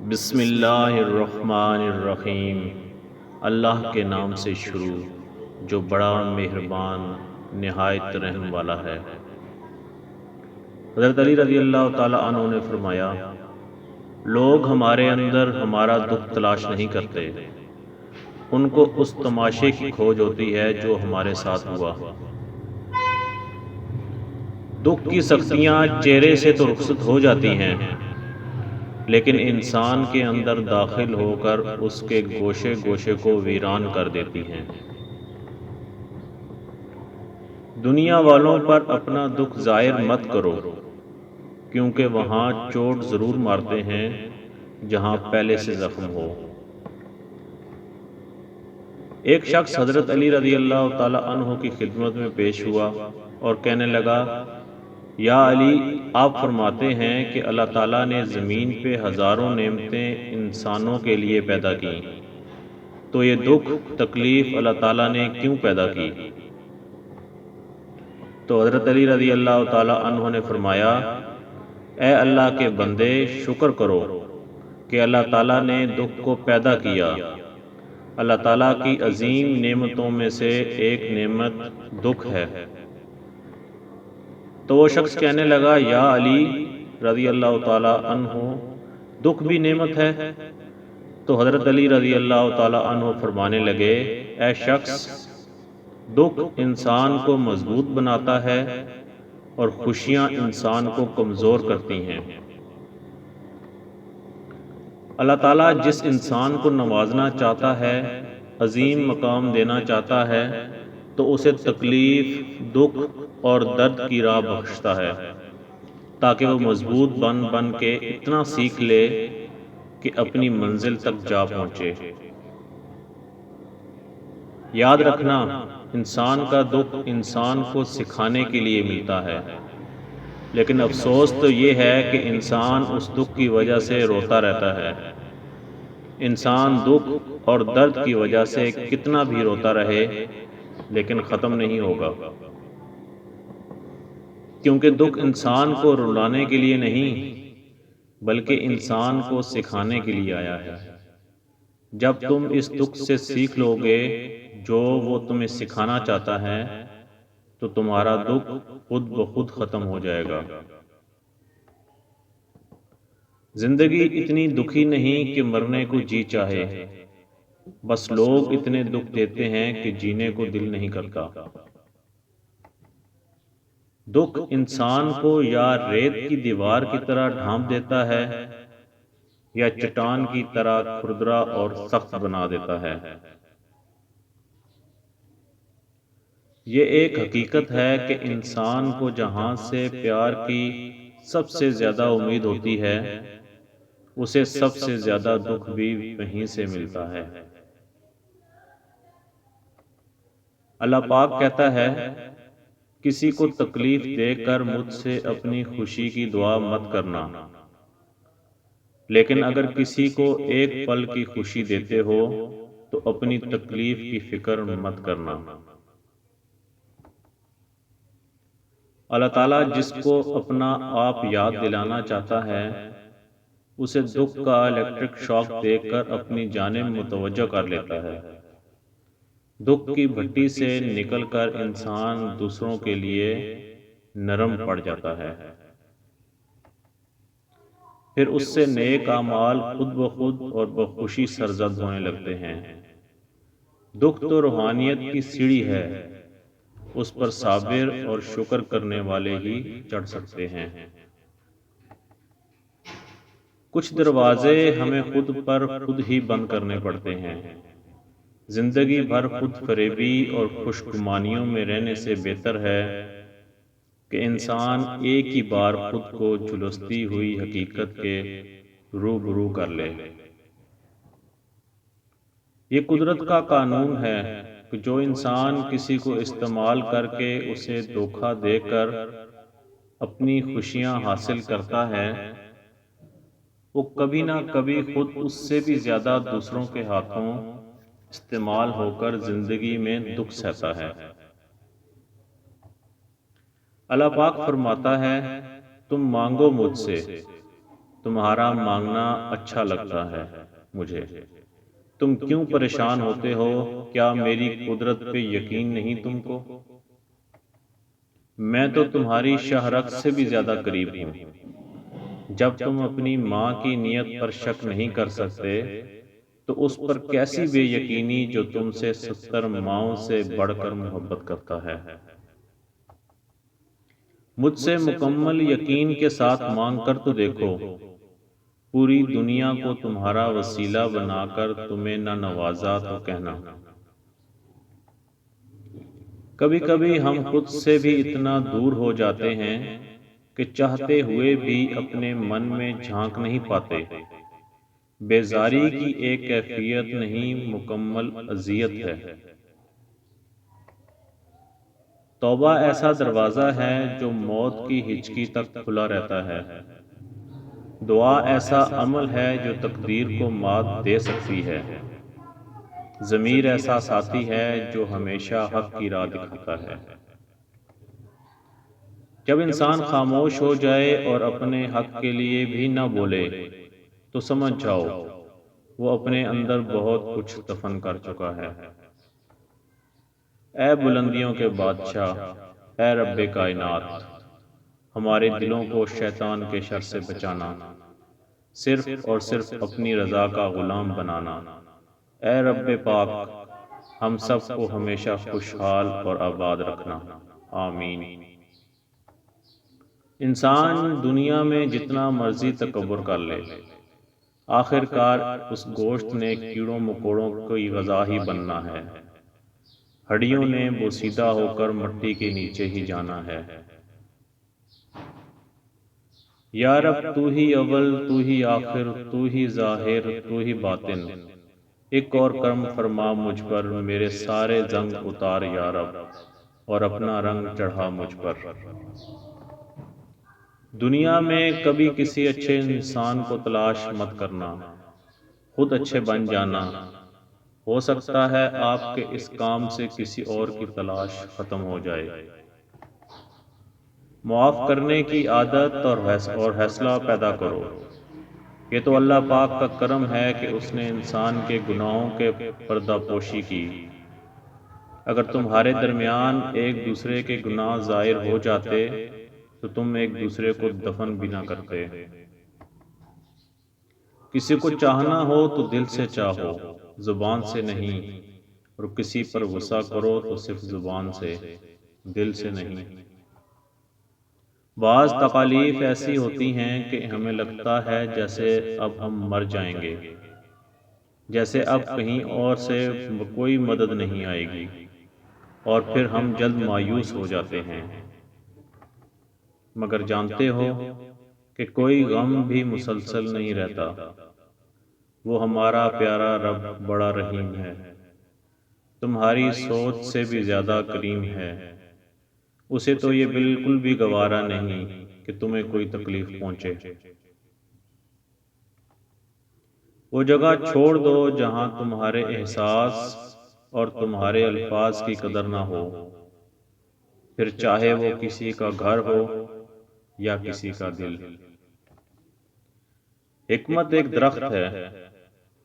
بسم اللہ الرحمن الرحیم۔ اللہ کے نام سے شروع جو بڑا مہربان نہایت رحم والا ہے۔ حضرت علی رضی اللہ تعالی عنہ نے فرمایا، لوگ ہمارے اندر ہمارا دکھ تلاش نہیں کرتے، ان کو اس تماشے کی کھوج ہوتی ہے جو ہمارے ساتھ ہوا۔ دکھ کی سختیاں چہرے سے تو رخصت ہو جاتی ہیں، لیکن انسان کے اندر داخل ہو کر اس کے گوشے گوشے کو ویران کر دیتی ہیں۔ دنیا والوں پر اپنا دکھ ظاہر مت کرو، کیونکہ وہاں چوٹ ضرور مارتے ہیں جہاں پہلے سے زخم ہو۔ ایک شخص حضرت علی رضی اللہ تعالی عنہ کی خدمت میں پیش ہوا اور کہنے لگا، یا علی، آپ فرماتے ہیں کہ اللہ تعالیٰ نے زمین پہ ہزاروں نعمتیں انسانوں کے لیے پیدا کی، تو یہ دکھ تکلیف اللہ تعالیٰ نے کیوں پیدا کی؟ تو حضرت علی رضی اللہ تعالیٰ عنہ نے فرمایا، اے اللہ کے بندے، شکر کرو کہ اللہ تعالیٰ نے دکھ کو پیدا کیا۔ اللہ تعالیٰ کی عظیم نعمتوں میں سے ایک نعمت دکھ ہے۔ تو وہ شخص کہنے لگا، یا علی رضی اللہ تعالیٰ عنہ، دکھ بھی نعمت ہے؟ تو حضرت علی رضی اللہ تعالیٰ عنہ فرمانے لگے، اے شخص، دکھ انسان کو مضبوط بناتا ہے اور خوشیاں انسان کو کمزور کرتی ہیں۔ اللہ تعالیٰ جس انسان کو نوازنا چاہتا ہے، عظیم مقام دینا چاہتا ہے، تو اسے تکلیف، دکھ اور درد کی راہ بخشتا ہے، تاکہ وہ مضبوط بن بن کے اتنا سیکھ لے کہ اپنی منزل تک جا پہنچے۔ یاد رکھنا، انسان کا دکھ انسان کو سکھانے کے لیے ملتا ہے، لیکن افسوس تو یہ ہے کہ انسان اس دکھ کی وجہ سے روتا رہتا ہے۔ انسان دکھ اور درد کی وجہ سے کتنا بھی روتا رہے، لیکن ختم نہیں ہوگا، کیونکہ دکھ انسان کو رلانے کے لیے نہیں بلکہ انسان کو سکھانے کے لیے آیا ہے۔ جب تم اس دکھ سے سیکھ لو گے جو وہ تمہیں سکھانا چاہتا ہے، تو تمہارا دکھ خود بخود ختم ہو جائے گا۔ زندگی اتنی دکھی نہیں کہ مرنے کو جی چاہے، بس لوگ اتنے دکھ دیتے ہیں کہ جینے کو دل نہیں کرتا۔ دکھ انسان کو یا ریت کی دیوار کی طرح ڈھانپ دیتا ہے یا چٹان کی طرح کھردرا اور سخت بنا دیتا ہے۔ یہ ایک حقیقت ہے کہ انسان کو جہاں سے پیار کی سب سے زیادہ امید ہوتی ہے، اسے سب سے زیادہ دکھ بھی وہیں سے ملتا ہے۔ اللہ پاک کہتا ہے، کسی کو تکلیف دے کر مجھ سے اپنی خوشی کی دعا مت کرنا، لیکن اگر کسی کو ایک پل کی خوشی دیتے ہو تو اپنی تکلیف کی فکر مت کرنا۔ اللہ تعالیٰ جس کو اپنا آپ یاد دلانا چاہتا ہے، اسے دکھ کا الیکٹرک شاک دے کر اپنی جانب متوجہ کر لیتا ہے۔ دکھ کی بھٹی سے نکل کر انسان دوسروں کے لیے نرم پڑ جاتا ہے، پھر اس سے نیک اعمال خود بخود اور بخوشی سرزد ہونے لگتے ہیں۔ دکھ تو روحانیت کی سیڑھی ہے، اس پر صابر اور شکر کرنے والے ہی چڑھ سکتے ہیں۔ کچھ دروازے ہمیں خود پر خود ہی بند کرنے پڑتے ہیں۔ زندگی بھر خود فریبی اور خوش گمانیوں میں رہنے سے بہتر ہے کہ انسان ایک ہی بار خود کو جھلستی ہوئی حقیقت کے روبرو کر لے۔ یہ قدرت کا قانون ہے کہ جو انسان کسی کو استعمال کر کے اسے دھوکہ دے کر اپنی خوشیاں حاصل کرتا ہے، وہ کبھی نہ کبھی خود اس سے بھی زیادہ دوسروں کے ہاتھوں استعمال ہو کر زندگی میں دکھ سہتا ہے۔ اللہ پاک فرماتا ہے، تم مانگو مجھ سے تمہارا مانگنا اچھا لگتا ہے مجھے۔ تم کیوں پریشان ہوتے ہو؟ کیا میری قدرت پہ یقین نہیں تم کو؟ میں تو تمہاری شاہ رگ سے بھی زیادہ قریب ہوں۔ جب تم اپنی ماں کی نیت پر شک نہیں کر سکتے تو اس پر کیسی بے یقینی جو تم سے 70 ماؤں سے بڑھ کر محبت کرتا ہے۔ مجھ سے مکمل یقین کے ساتھ مانگ کر تو دیکھو، پوری دنیا کو تمہارا وسیلہ بنا کر تمہیں نہ نوازا تو کہنا۔ کبھی کبھی ہم خود سے بھی اتنا دور ہو جاتے ہیں کہ چاہتے ہوئے بھی اپنے من میں جھانک نہیں پاتے۔ بیزاری کی ایک کیفیت نہیں، مکمل اذیت ہے۔ توبہ ایسا دروازہ ہے جو موت کی ہچکی تک کھلا رہتا ہے۔ دعا ایسا عمل ہے جو تقدیر کو مات دے سکتی ہے۔ ضمیر ایسا ساتھی ہے جو ہمیشہ حق کی راہ دکھاتا ہے۔ جب انسان خاموش ہو جائے اور اپنے حق کے لیے بھی نہ بولے تو سمجھ جاؤ وہ اپنے اندر بہت کچھ دفن کر چکا ہے۔ اے بلندیوں کے بادشاہ، اے رب کائنات، ہمارے دلوں کو شیطان کے شر سے بچانا، صرف اور صرف اپنی رضا کا غلام بنانا۔ اے رب پاک، ہم سب کو ہمیشہ خوشحال اور آباد رکھنا، آمین۔ انسان دنیا میں جتنا مرضی تکبر کر لے، آخر کار اس گوشت نے کیڑوں مکوڑوں کی غذا ہی بننا ہے، ہڈیوں نے بوسیدہ ہو کر مٹی کے نیچے ہی جانا ہے۔ یا رب تو ہی اول، تو ہی آخر، تو ہی ظاہر، تو ہی باطن، ایک اور کرم فرما مجھ پر، میرے سارے زنگ اتار یا رب، اور اپنا رنگ چڑھا مجھ پر۔ دنیا میں کبھی کسی اچھے انسان کو تلاش مت کرنا، خود اچھے بن جانا۔ ہو سکتا ہے آپ کے اس کام سے کسی اور کی تلاش ختم ہو جائے۔ معاف کرنے کی عادت اور حوصلہ پیدا کرو۔ یہ تو اللہ پاک کا کرم ہے کہ اس نے انسان کے گناہوں کے پردہ پوشی کی۔ اگر تمہارے درمیان ایک دوسرے کے گناہ ظاہر ہو جاتے تو تم ایک دوسرے کو دفن بھی نہ کرتے۔ کسی کو چاہنا ہو تو دل سے چاہو، زبان سے نہیں، اور کسی پر غصہ کرو تو صرف زبان سے، دل سے نہیں۔ بعض تکالیف ایسی ہوتی ہیں کہ ہمیں لگتا ہے جیسے اب ہم مر جائیں گے، جیسے اب کہیں اور سے کوئی مدد نہیں آئے گی، اور پھر ہم جلد مایوس ہو جاتے ہیں۔ مگر جانتے ہو کہ کوئی غم بھی مسلسل نہیں رہتا، وہ ہمارا پیارا رب بڑا رحیم ہے، تمہاری سوچ سے بھی زیادہ کریم ہے۔ اسے تو یہ بالکل بھی گوارا نہیں کہ تمہیں کوئی تکلیف پہنچے۔ وہ جگہ چھوڑ دو جہاں تمہارے احساس اور تمہارے الفاظ کی قدر نہ ہو، پھر چاہے وہ کسی کا گھر ہو یا کسی کا دل۔ حکمت ایک درخت ہے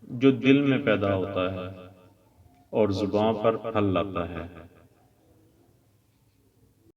جو دل میں پیدا ہوتا ہے اور زباں پر پھل لاتا ہے۔